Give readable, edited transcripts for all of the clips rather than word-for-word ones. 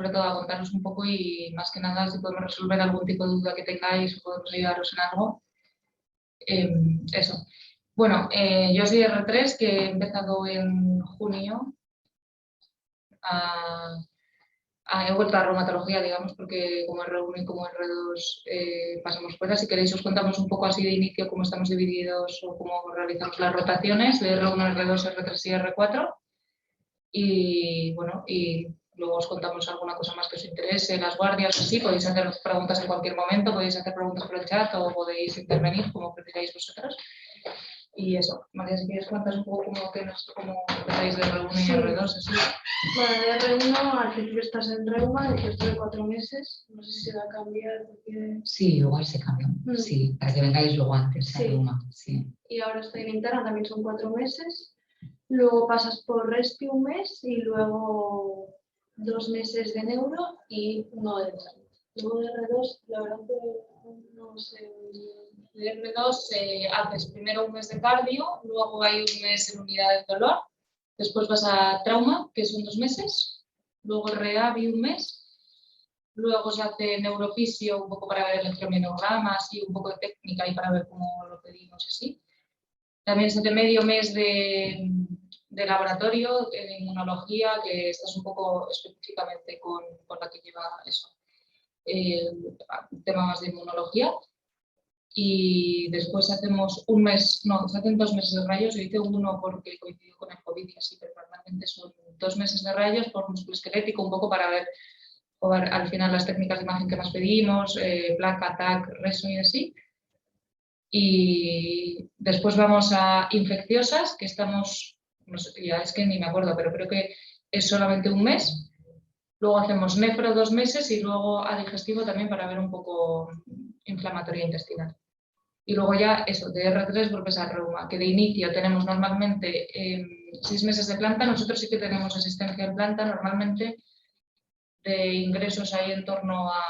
sobre todo a contaros un poco y más que nada si podemos resolver algún tipo de duda que tengáis o podemos ayudaros en algo. Eso. Bueno, yo soy R3, que he empezado en junio. He vuelto a reumatología, digamos, porque como R1 y como R2 pasamos fuera. Si queréis os contamos un poco así de inicio cómo estamos divididos o cómo realizamos las rotaciones de R1, R2, R3 y R4. Y bueno, y luego os contamos alguna cosa más que os interese, las guardias o así. Podéis hacer preguntas en cualquier momento, podéis hacer preguntas por el chat o podéis intervenir como prefiráis vosotros. Y eso, María, si quieres contar un poco cómo empezáis de R1 y R2, así. Bueno, de R1 al principio estás en reuma, después de 4 meses, no sé si se va a cambiar porque... Sí, igual se cambia, sí, para que vengáis luego antes a reuma, sí. Y ahora estoy en interna, también son 4 meses. Luego pasas por Respi un mes y luego 2 meses de neuro y 1 de salud. Luego de R2, la verdad que no sé. De R2 haces primero un mes de cardio, luego hay un mes en unidad de dolor, después vas a trauma, que son 2 meses, luego REAVI un mes, luego se hace neurofisio un poco para ver electromiogramas y un poco de técnica y para ver cómo lo pedimos así. También se hace medio mes de laboratorio en inmunología, que estás un poco específicamente con la que lleva eso, tema más de inmunología. Y después hacemos un mes, no, se hacen 2 meses de rayos. Yo hice uno porque coincidió con el COVID y así, pero normalmente son 2 meses de rayos por musculoesquelético, un poco para ver al final las técnicas de imagen que más pedimos, placa, TAC, reso y así. Y después vamos a infecciosas, que estamos, no sé, ya es que ni me acuerdo, pero creo que es solamente un mes. Luego hacemos nefro 2 meses y luego a digestivo también para ver un poco inflamatoria intestinal. Y luego ya eso, de R3 vuelves a reuma, que de inicio tenemos normalmente 6 meses de planta. Nosotros sí que tenemos asistencia en planta, normalmente de ingresos ahí en torno a,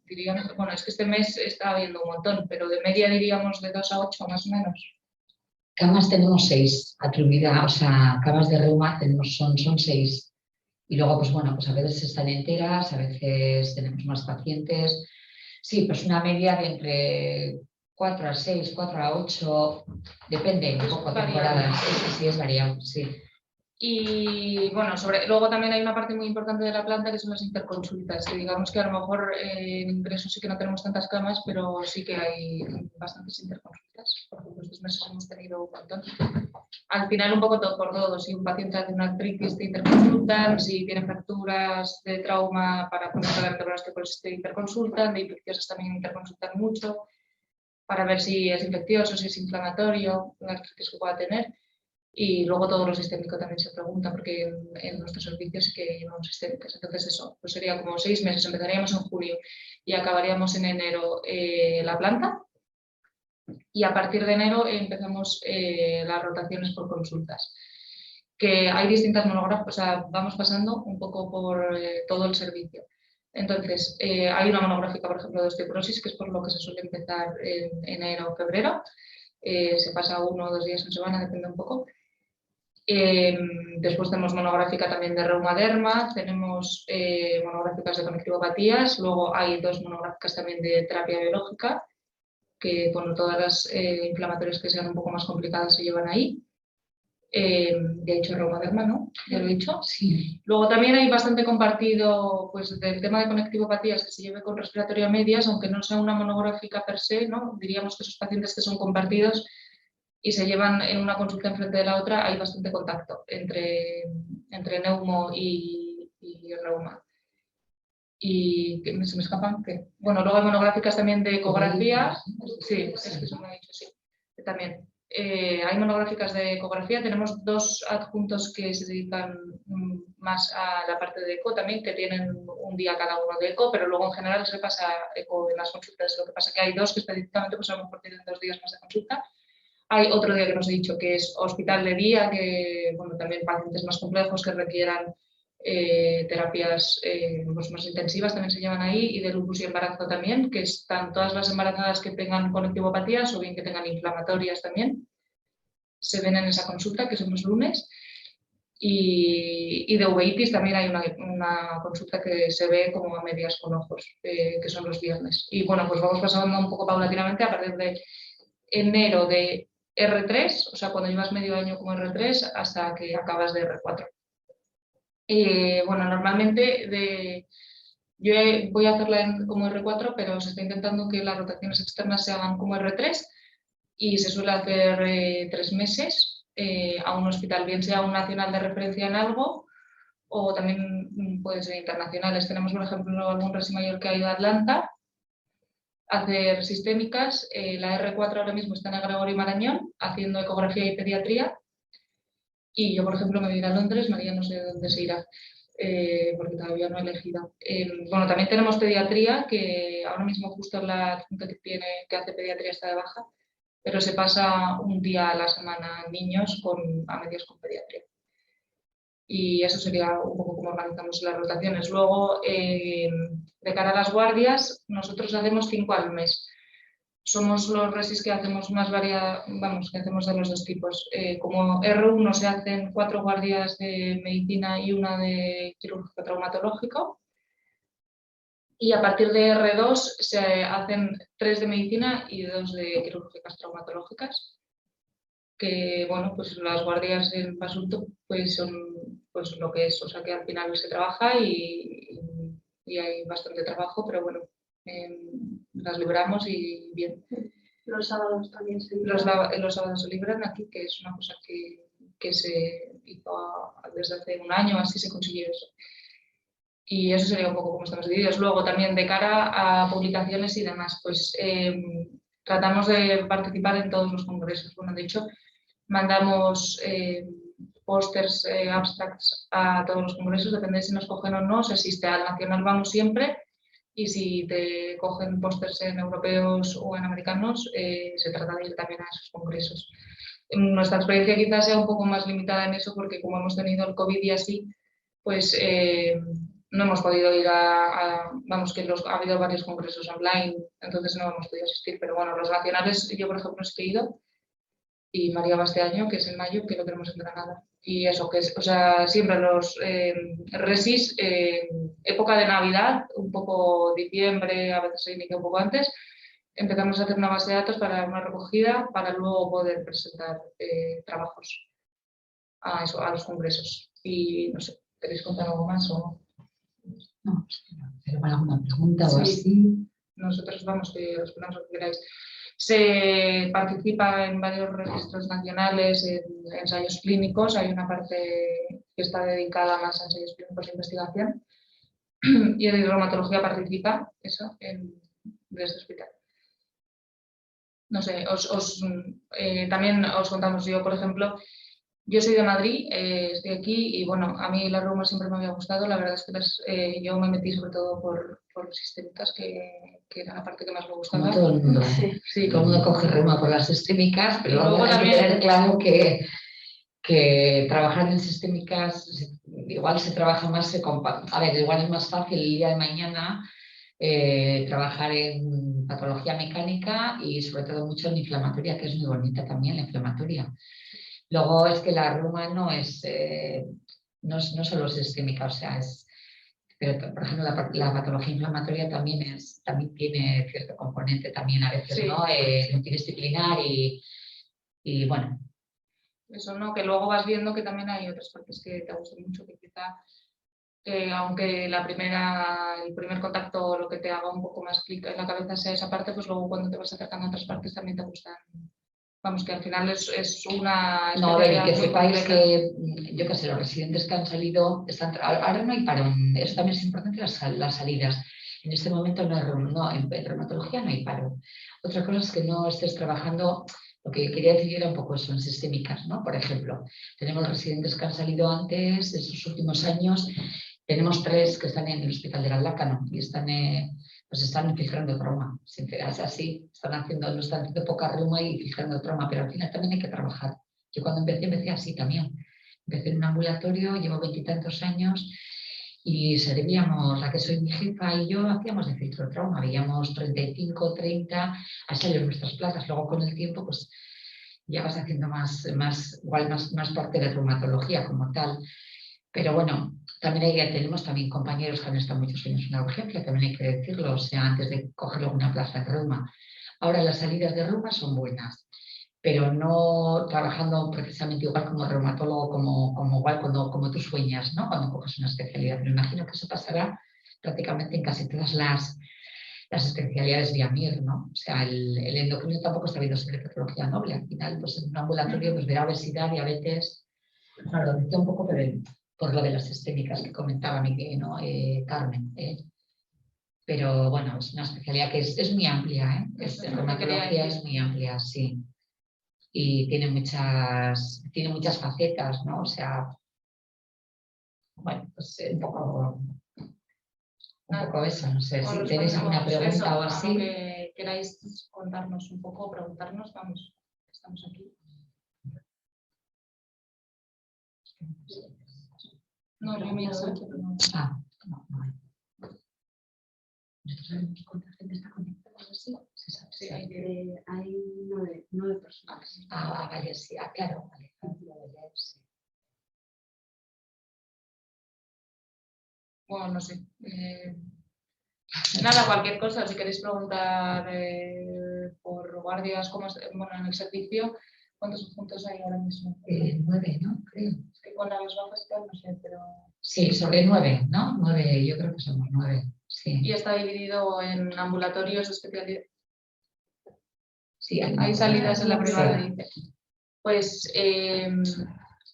diríamos, bueno, es que este mes está habiendo un montón, pero de media diríamos de 2 a 8 más o menos. Camas tenemos 6, atribuida, o sea, camas de reuma tenemos, son 6. Y luego, pues bueno, pues a veces están enteras, a veces tenemos más pacientes. Sí, pues una media de entre 4 a 6, 4 a 8, depende un poco, temporadas. Sí, es variable, sí. Y bueno, luego también hay una parte muy importante de la planta que son las interconsultas, que digamos que a lo mejor en ingresos sí que no tenemos tantas camas, pero sí que hay bastantes interconsultas. Por ejemplo, estos meses hemos tenido un montón. Al final un poco todo por todo, si un paciente hace una artritis te interconsultan, si tiene fracturas de trauma para ponerse la vertebral pues te interconsultan, de infecciosas también interconsultan mucho, para ver si es infeccioso, si es inflamatorio, la artritis que pueda tener. Y luego todo lo sistémico también se pregunta, porque en nuestros servicios sí que llevamos sistémicas. Entonces eso, pues sería como 6 meses, empezaríamos en julio y acabaríamos en enero la planta. Y a partir de enero empezamos las rotaciones por consultas. Que hay distintas monografías, o sea, vamos pasando un poco por todo el servicio. Entonces, hay una monográfica, por ejemplo, de osteoporosis, que es por lo que se suele empezar en enero o febrero. Se pasa 1 o 2 días en semana, depende un poco. Después tenemos monográfica también de reumaderma, tenemos monográficas de conectivopatías, luego hay 2 monográficas también de terapia biológica, que bueno, todas las inflamatorias que sean un poco más complicadas se llevan ahí. Ya he dicho reumaderma, ¿no? ¿Ya lo he dicho? Sí. Luego también hay bastante compartido pues, del tema de conectivopatías que se lleve con respiratoria medias, aunque no sea una monográfica per se, ¿no? Diríamos que esos pacientes que son compartidos y se llevan en una consulta enfrente de la otra, hay bastante contacto entre neumo y reuma. Y se me escapan, ¿qué? Bueno, luego hay monográficas también de ecografía. Sí, es que eso me ha dicho, sí. También. Hay monográficas de ecografía. Tenemos 2 adjuntos que se dedican más a la parte de eco también, que tienen un día cada uno de eco, pero luego en general se pasa eco en las consultas. Lo que pasa es que hay 2 que específicamente pues a lo mejor tienen 2 días más de consulta. Hay otro día que nos he dicho que es hospital de día, que bueno, también pacientes más complejos que requieran terapias pues más intensivas también se llevan ahí, y de lupus y embarazo también, que están todas las embarazadas que tengan conectivopatías o bien que tengan inflamatorias también, se ven en esa consulta, que son los lunes. Y de uveitis también hay una consulta que se ve como a medias con ojos, que son los viernes. Y bueno, pues vamos pasando un poco paulatinamente a partir de enero de R3, o sea, cuando llevas medio año como R3 hasta que acabas de R4. Bueno, normalmente yo voy a hacerla como R4, pero se está intentando que las rotaciones externas se hagan como R3 y se suele hacer 3 meses a un hospital, bien sea un nacional de referencia en algo o también pueden ser internacionales. Tenemos, por ejemplo, algún resi mayor que ha ido a Atlanta a hacer sistémicas. La R4 ahora mismo está en el Gregorio Marañón haciendo ecografía y pediatría. Y yo, por ejemplo, me voy a ir a Londres, María no sé dónde se irá, porque todavía no he elegido. Bueno, también tenemos pediatría, que ahora mismo justo la adjunta que hace pediatría está de baja, pero se pasa un día a la semana niños a medias con pediatría. Y eso sería un poco como organizamos las rotaciones. Luego, de cara a las guardias, nosotros hacemos 5 al mes. Somos los resis que hacemos más vamos, que hacemos de los dos tipos. Como R1 se hacen 4 guardias de medicina y una de quirúrgico traumatológico. Y a partir de R2 se hacen 3 de medicina y 2 de quirúrgicas traumatológicas. Que bueno, pues las guardias en Basurto pues son pues lo que es, o sea que al final se trabaja y hay bastante trabajo, pero bueno, las libramos y bien. Los sábados también se Los sábados se libran aquí, que es una cosa que se hizo desde hace un año, así se consiguió eso. Y eso sería un poco como estamos divididos. Luego también de cara a publicaciones y demás, pues tratamos de participar en todos los congresos. Bueno, de hecho, mandamos pósters, abstracts a todos los congresos, depende de si nos cogen o no. Si asiste al nacional vamos siempre y si te cogen pósters en europeos o en americanos, se trata de ir también a esos congresos. Nuestra experiencia quizás sea un poco más limitada en eso porque como hemos tenido el COVID y así, pues no hemos podido ir vamos, que ha habido varios congresos online, entonces no hemos podido asistir, pero bueno, los nacionales yo por ejemplo he ido y María va este año, que es en mayo, que lo tenemos en Granada. Y eso, que es, o sea, siempre los resis, época de Navidad, un poco diciembre, a veces se inicia un poco antes, empezamos a hacer una base de datos para una recogida, para luego poder presentar trabajos a los congresos. Y no sé, ¿queréis contar algo más o no? Pero alguna pregunta o sí, así. nosotros vamos, que respondamos lo que queráis. Se participa en varios registros nacionales, en ensayos clínicos. Hay una parte que está dedicada más a ensayos clínicos de investigación. Y en reumatología participa eso de este hospital. No sé, también os contamos, yo por ejemplo, yo soy de Madrid, estoy aquí y bueno, a mí la reuma siempre me había gustado. La verdad es que yo me metí sobre todo por los sistémicas, que era la parte que más me gustaba. Como todo el mundo. Sí. Todo el mundo coge reuma por las sistémicas, pero luego hay también, que tener claro que trabajar en sistémicas, igual se trabaja más, a ver, igual es más fácil el día de mañana trabajar en patología mecánica y sobre todo mucho en inflamatoria, que es muy bonita también la inflamatoria. Luego es que la reuma no es solo sistémica, o sea, pero por ejemplo la patología inflamatoria también tiene cierto componente también a veces, sí, ¿no? Multidisciplinar y bueno. Eso, ¿no? Que luego vas viendo que también hay otras partes que te gustan mucho, que quizá, aunque el primer contacto lo que te haga un poco más clic en la cabeza sea esa parte, pues luego cuando te vas acercando a otras partes también te gustan. Vamos, que al final es una... No, a ver, y que sepáis que, yo qué sé, los residentes que han salido, ahora no hay parón, eso también es importante, las salidas. En este momento en reumatología no hay paro. Otra cosa es que no estés trabajando, lo que quería decir era un poco eso, en sistémicas, ¿no? Por ejemplo, tenemos residentes que han salido antes, de estos últimos años, tenemos 3 que están en el Hospital de Galdácano y están filtrando trauma, es así, no están haciendo poca reuma y filtrando trauma, pero al final también hay que trabajar. Yo cuando empecé así también. Empecé en un ambulatorio, llevo 20 y tantos años y servíamos, la que soy mi jefa y yo, hacíamos de filtro trauma, veíamos 35, 30, así salieron nuestras plazas. Luego con el tiempo, pues ya vas haciendo igual más parte de reumatología como tal. Pero bueno, tenemos también compañeros que han estado muchos años en la urgencia, también hay que decirlo, o sea, antes de coger alguna plaza en reuma. Ahora las salidas de reuma son buenas, pero no trabajando precisamente igual como reumatólogo, como tú sueñas, ¿no? Cuando coges una especialidad. Pero imagino que eso pasará prácticamente en casi todas las especialidades vía MIR, ¿no? O sea, el endocrino tampoco está viendo sobre patología noble. Al final, pues en un ambulatorio pues verá obesidad, diabetes. Claro, lo decía un poco por lo de las sistémicas que comentaba ¿no? Carmen. Pero bueno, es una especialidad que es muy amplia, ¿eh? Reumatología es muy amplia, sí. Y tiene muchas facetas, ¿no? O sea, bueno, pues un poco eso, no sé, si tenéis alguna pregunta o así. Algo que queráis contarnos un poco, preguntarnos, vamos, estamos aquí. No, yo miro aquí, pero no. No. ¿Nosotros sabemos cuánta gente está conectada así? Sí, hay 9 personas. Vale, sí, claro, vale. Sí. Bueno, no sé. Nada, cualquier cosa, si queréis preguntar por guardias, bueno, en el servicio, ¿cuántos puntos hay ahora mismo? 9, ¿no? Creo. Es que con las bajas y tal, no sé, pero... Sí, sobre 9, ¿no? 9, yo creo que somos 9, sí. Y está dividido en ambulatorios, especialidades. Sí, hay salidas en la privada, sí. dice. Pues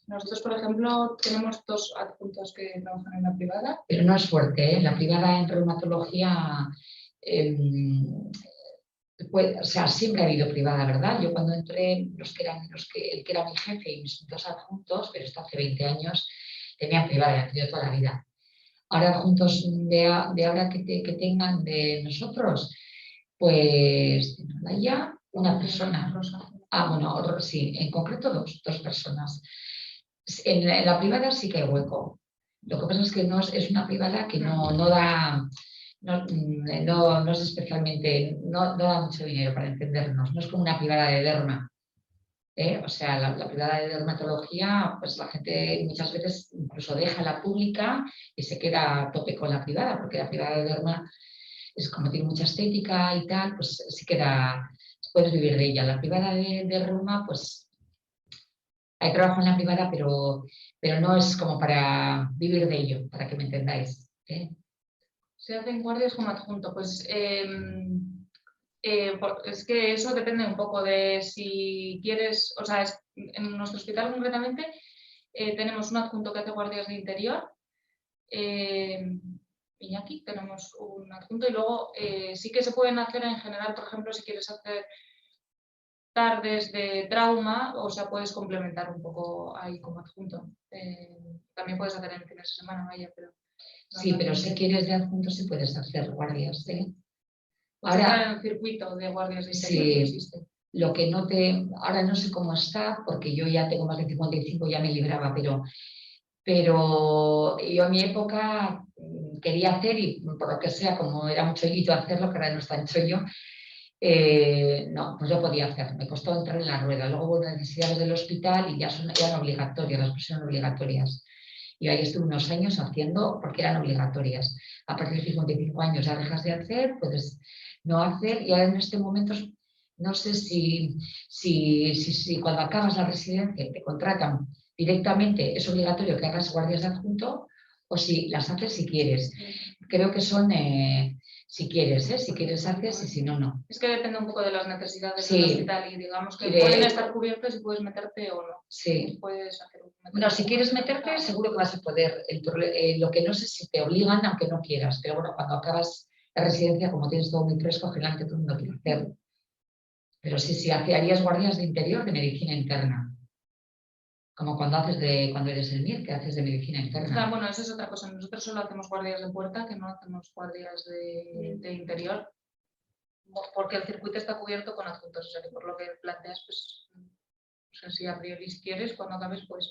nosotros, por ejemplo, tenemos 2 adjuntos que trabajan en la privada. Pero no es fuerte, ¿eh? La privada en reumatología, o sea, siempre ha habido privada, ¿verdad? Yo cuando entré, el que era mi jefe y mis 2 adjuntos, pero esto hace 20 años, tenían privada y han tenido toda la vida. Ahora adjuntos de ahora que tengan de nosotros, pues ya una persona. Bueno, sí, en concreto 2 personas. En la privada sí que hay hueco. Lo que pasa es que es una privada que no da, no es especialmente, no da mucho dinero para entendernos. No es como una privada de derma. O sea, la privada de dermatología, pues la gente muchas veces incluso deja la pública y se queda a tope con la privada, porque la privada de derma es como tiene mucha estética y tal, pues sí puedes vivir de ella. La privada de reuma, pues hay trabajo en la privada, pero no es como para vivir de ello, para que me entendáis. Se hacen guardias como adjunto, pues es que eso depende un poco de si quieres, o sea, en nuestro hospital concretamente tenemos un adjunto que hace guardias de interior, Iñaki, tenemos un adjunto y luego sí que se pueden hacer en general, por ejemplo, si quieres hacer tardes de trauma, o sea, puedes complementar un poco ahí como adjunto. También puedes hacer en fines de semana, vaya, pero... Sí, pero si quieres de adjunto sí puedes hacer guardias, ¿eh? Pues ahora en el circuito de guardias de interior sí, no existe. Lo que ahora no sé cómo está, porque yo ya tengo más de 55, ya me libraba, pero yo en mi época quería hacer, y por lo que sea, como era un chollito hacerlo, que ahora no está en chollo, no, pues yo podía hacer, me costó entrar en la rueda. Luego hubo necesidades del hospital y ya eran obligatorias, las pusieron obligatorias. Y ahí estuve unos años haciendo porque eran obligatorias. A partir de 55 años ya dejas de hacer, puedes no hacer, y ahora en este momento no sé si cuando acabas la residencia y te contratan directamente es obligatorio que hagas guardias de adjunto o si las haces si quieres. Creo que son si quieres, si quieres haces y si no, no. Es que depende un poco de las necesidades Sí. del hospital y digamos que pueden estar cubiertos y puedes meterte o no. Sí. Puedes hacer bueno, si quieres meterte seguro que vas a poder. Lo que no sé si te obligan aunque no quieras, pero bueno, cuando acabas la residencia, como tienes todo muy fresco, generalmente todo el mundo quiere hacerlo. Pero sí, harías guardias de interior de medicina interna. Como cuando eres el MIR, que haces de medicina interna. Bueno, eso es otra cosa. Nosotros solo hacemos guardias de puerta, que no hacemos guardias de interior, porque el circuito está cubierto con adjuntos. O sea, que por lo que planteas, pues, no sé si a priori si quieres, cuando acabes, pues...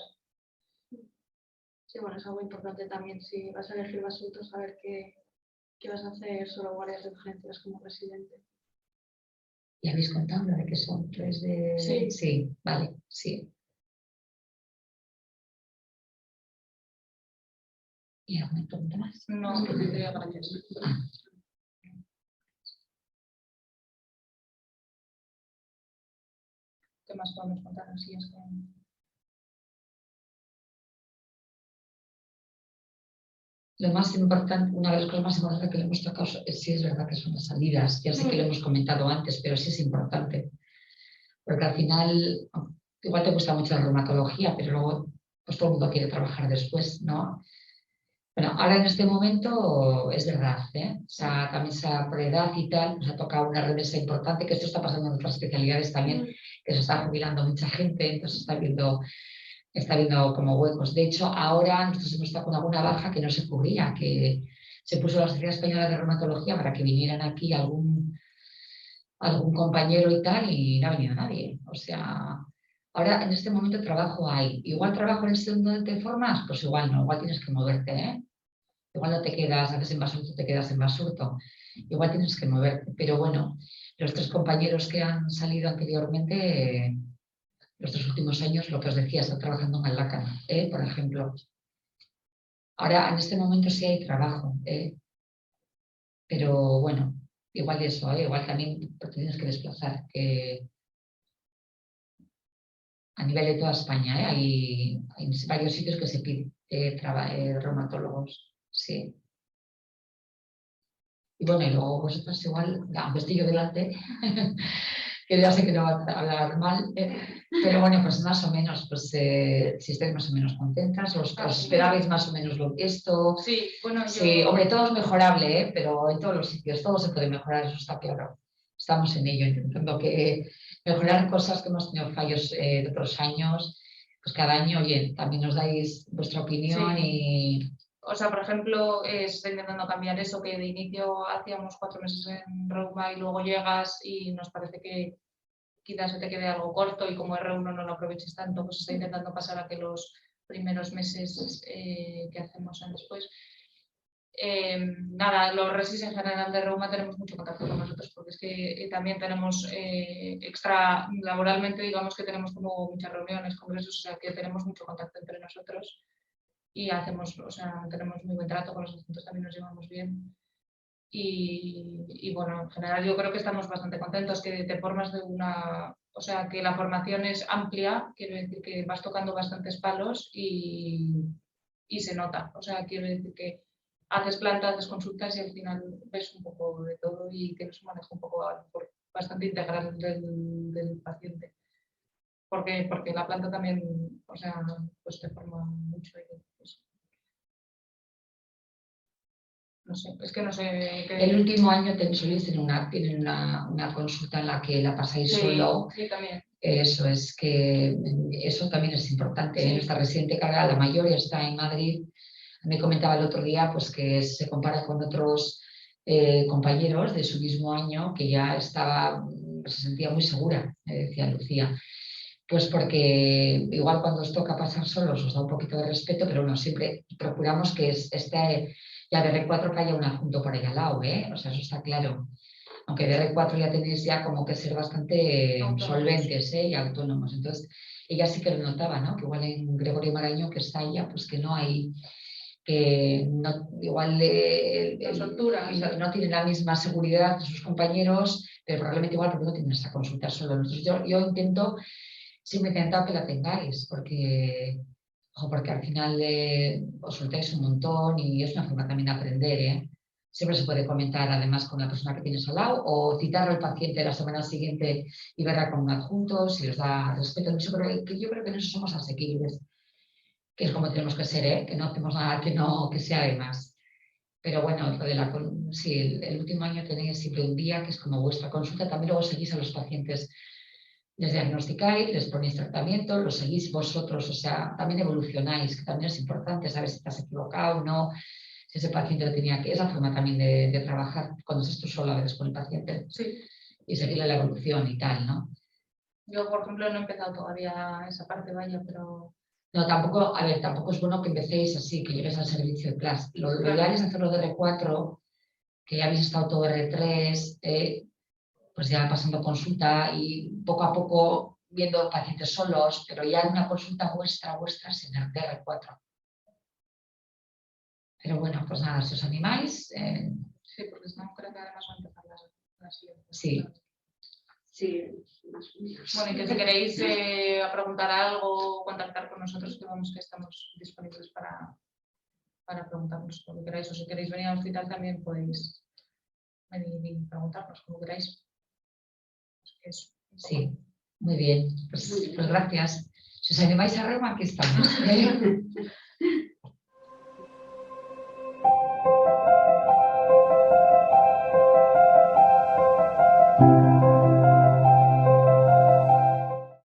Sí, bueno, es algo importante también si vas a elegir asuntos, saber qué vas a hacer solo guardias de urgencias como residente. ¿Y habéis contado de qué son? ¿3 de...? Sí. Sí, vale, sí. ¿Y alguna pregunta más? No, gracias. ¿Qué más podemos contar? Así es que... Lo más importante, una de las cosas más importantes que le hemos tocado sí es verdad que son las salidas. Ya sé que lo hemos comentado antes, pero sí es importante. Porque al final, igual te gusta mucho la reumatología, pero luego pues todo el mundo quiere trabajar después, ¿no? Bueno, ahora en este momento es verdad, ¿eh? O sea, también por edad y tal, nos ha tocado una remesa importante, que esto está pasando en otras especialidades también, que se está jubilando mucha gente, entonces está viendo como huecos. De hecho, ahora nosotros hemos estado con alguna baja que no se cubría, que se puso la Sociedad Española de Reumatología para que vinieran aquí algún compañero y tal, y no ha venido nadie. O sea, ahora en este momento trabajo hay. Igual trabajo en el segundo donde te formas, pues igual no, igual tienes que moverte, ¿eh? Igual no te quedas, haces en Basurto, te quedas en Basurto. Igual tienes que moverte. Pero bueno, los 3 compañeros que han salido anteriormente, los 3 últimos años, lo que os decía, están trabajando en Galdacano, por ejemplo. Ahora, en este momento sí hay trabajo, pero bueno, igual eso, igual también te tienes que desplazar. A nivel de toda España, hay varios sitios que se piden reumatólogos, sí. Y bueno, y luego vosotros igual, aunque estoy yo delante, que ya sé que no va a hablar mal, pero bueno, pues más o menos, pues si estáis más o menos contentas, os esperabais más o menos esto. Sí, bueno, sí, hombre, todo es mejorable, pero en todos los sitios, todo se puede mejorar, eso está claro. Estamos en ello, intentando mejorar cosas que hemos tenido fallos de otros años, pues cada año, oye, también nos dais vuestra opinión y... O sea, por ejemplo, estoy intentando cambiar eso, que de inicio hacíamos 4 meses en Reuma y luego llegas y nos parece que quizás se te quede algo corto y como R1 no lo aproveches tanto, pues estoy intentando pasar a que los primeros meses que hacemos sean después. Nada, los resis en general de Reuma tenemos mucho contacto con nosotros porque es que también tenemos extra laboralmente, digamos que tenemos como muchas reuniones, congresos, o sea que tenemos mucho contacto entre nosotros y hacemos, o sea, tenemos muy buen trato con los adjuntos, también nos llevamos bien. Y bueno, en general yo creo que estamos bastante contentos, que te formas de una, o sea, que la formación es amplia, quiero decir que vas tocando bastantes palos y se nota, o sea, quiero decir que haces planta, haces consultas y al final ves un poco de todo y tienes un manejo un poco bastante integral del paciente. Porque la planta también, o sea, pues te forma mucho y pues, no sé, es que no sé qué... El último año tienen una consulta en la que la pasáis solo. Sí, también. Eso es que eso también es importante. Sí. Nuestra residente Carla, la mayor, está en Madrid. Me comentaba el otro día pues, que se compara con otros compañeros de su mismo año que ya se sentía muy segura, decía Lucía. Pues porque igual cuando os toca pasar solos os da un poquito de respeto, pero bueno, siempre procuramos que esté ya de R4 que haya un adjunto por ahí al lado, o sea, eso está claro. Aunque de R4 ya tenéis ya como que ser bastante solventes y autónomos. Entonces, ella sí que lo notaba, ¿no? Que igual en Gregorio Maraño, que está ella, pues que no hay, que no, igual no tiene la misma seguridad que sus compañeros, pero probablemente igual porque no tienen esa consulta solo. Entonces, yo intento, siempre intentado que la tengáis, porque al final os soltáis un montón y es una forma también de aprender, Siempre se puede comentar además con la persona que tienes al lado o citar al paciente la semana siguiente y verla con un adjunto, si os da respeto. Yo creo que en eso somos asequibles, que es como tenemos que ser, que no hacemos nada que sea de más. Pero bueno, sí, el último año tenéis siempre un día que es como vuestra consulta, también luego seguís a los pacientes. Les diagnosticáis, les ponéis tratamiento, lo seguís vosotros, o sea, también evolucionáis, que también es importante saber si te has equivocado o no, si ese paciente lo tenía que... Es la forma también de trabajar cuando estás tú solo a veces con el paciente, sí, y seguirle la evolución y tal, ¿no? Yo, por ejemplo, no he empezado todavía esa parte, vaya, pero... No, tampoco es bueno que empecéis así, que llegues al servicio de clase. Lo ideal es hacerlo de R4, que ya habéis estado todo R3, pues ya pasando consulta y poco a poco viendo pacientes solos, pero ya una consulta vuestra sin el DR4. Pero bueno, pues nada, si os animáis, Sí, porque no creo que además va a empezar las siguientes. sí. Sí, más o menos. Bueno, y que si queréis preguntar algo o contactar con nosotros, que vamos que estamos disponibles para preguntarnos lo que queráis. O si queréis venir al hospital también podéis venir y preguntarnos como queráis. Eso. Sí, muy bien. Pues gracias. Si os animáis a Reuma, aquí estamos.